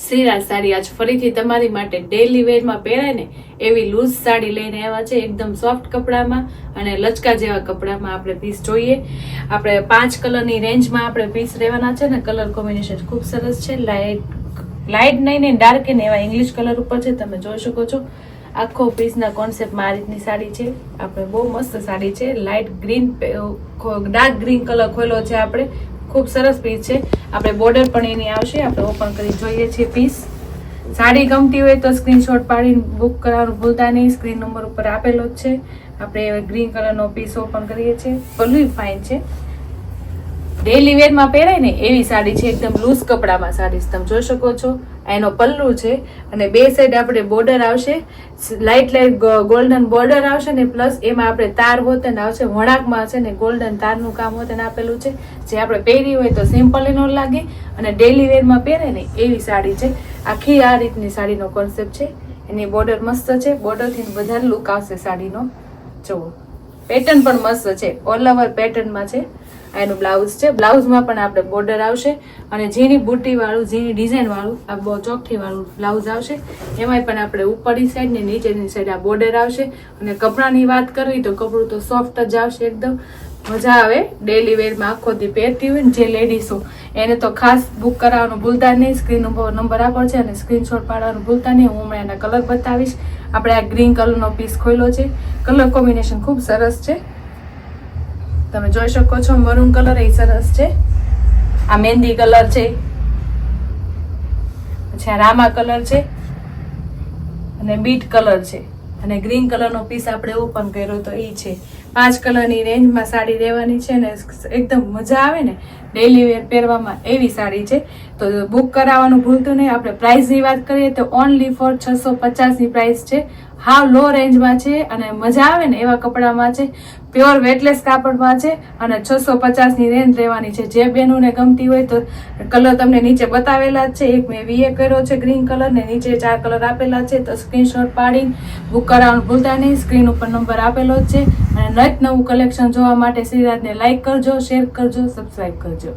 શ્રીરાજ સાડી આજ ફરીથી તમારી માટે ડેલી વેરમાં પહેરાય ને એવી લૂઝ સાડી લઈને આવ્યા છે. એકદમ સોફ્ટ કપડામાં અને લચકા જેવા કપડામાં આપણે પીસ જોઈએ. આપણે 5 કલરની રેન્જમાં આપણે પીસ રહેવાના છે ને કલર કોમ્બિનેશન ખૂબ સરસ છે. લાઇટ નહીં ને ડાર્ક ને એવા ઇંગ્લિશ કલર ઉપર છે, તમે જોઈ શકો છો. આખો પીસના કોન્સેપ્ટમાં આ રીતની સાડી છે. આપણે બહુ મસ્ત સાડી છે. Light green dark green colour ખોલ્યો છે આપણે. ખૂબ સરસ પીસ છે. આપણે બોર્ડર પણ એની આવશે. આપણે ઓપન કરી જોઈએ છીએ પીસ. સાડી ગમતી હોય તો સ્ક્રીનશોટ પાડીને બુક કરવાનું ભૂલતા નહીં. સ્ક્રીન નંબર ઉપર આપેલો જ છે. આપણે ગ્રીન કલરનો પીસ ઓપન કરીએ છીએ. પલ્લુય ફાઇન છે. ડેલી વેરમાં પહેરાય ને એવી સાડી છે. એકદમ લૂઝ કપડામાં સાડી તમે જોઈ શકો છો. એનો પલ્લુ છે અને બે સાઈડ આપણે બોર્ડર આવશે. લાઇટ ગોલ્ડન બોર્ડર આવશે ને પ્લસ એમાં આપણે તાર હોતન આવશે. વણાકમાં છે ને ગોલ્ડન તારનું કામ હોતન આપેલું છે. જે આપણે પહેરી હોય તો સિમ્પલ નો લાગે અને ડેલી વેરમાં પહેરે ને એવી સાડી છે. આખી આ રીતની સાડીનો કોન્સેપ્ટ છે. એની બોર્ડર મસ્ત છે. બોર્ડરથી વધારે લુક આવશે સાડીનો. જુઓ પેટર્ન પણ મસ્ત છે. ઓલ ઓવર પેટર્નમાં છે. એનું બ્લાઉઝ છે. બ્લાઉઝમાં પણ આપણે બોર્ડર આવશે અને ઝીણી બુટી વાળું ઝીણી ડિઝાઇન વાળું આ બહુ ચોકઠી વાળું બ્લાઉઝ આવશે. એમાંય પણ આપણે ઉપરની સાઈડ ને નીચેની સાઈડ આ બોર્ડર આવશે. અને કપડાની વાત કરવી તો કપડું તો સોફ્ટ જ આવશે. એકદમ મજા આવે. ડેલી વેરમાં આખો દી પહેરતી હોય ને જે લેડીઝો એને તો ખાસ બુક કરાવવાનું ભૂલતા નહીં. સ્ક્રીન નંબર આપો છે અને સ્ક્રીનશોટ પાડવાનું ભૂલતા નહીં. હું હમણાં એના કલર બતાવીશ. આપણે આ ગ્રીન કલરનો પીસ ખોલ્યો છે. કલર કોમ્બિનેશન ખૂબ સરસ છે. તમે જોઈ શકો છો. મરૂન કલર એ સરસ છે. આ મહેંદી કલર છે. પછી આ રામા કલર છે અને બીટ કલર છે અને ગ્રીન કલરનો પીસ આપણે ઓપન કર્યો તો એ છે. 5 કલરની રેન્જમાં સાડી રહેવાની છે ને એકદમ મજા આવે ને ડેલી વેર પહેરવામાં એવી સાડી છે. તો બુક કરાવવાનું ભૂલતું નહીં. આપણે પ્રાઇસની વાત કરીએ તો ઓનલી ફોર 650ની પ્રાઇસ છે. હાવ લો રેન્જમાં છે અને મજા આવે ને એવા કપડામાં છે. પ્યોર વેટલેસ કાપડમાં છે અને 650ની રેન્જ રહેવાની છે. જે બહેનોને ગમતી હોય તો કલર તમને નીચે બતાવેલા જ છે. એક મેં વીએ કર્યો છે ગ્રીન કલર ને નીચે 4 કલર આપેલા છે. તો સ્ક્રીનશોટ પાડીને બુક કરાવવાનું ભૂલતા નહીં. સ્ક્રીન ઉપર નંબર આપેલો જ છે. અને નવું કલેક્શન જોવા માટે શ્રીરાજને લાઈક કરજો, શેર કરજો, સબસ્ક્રાઈબ કરજો.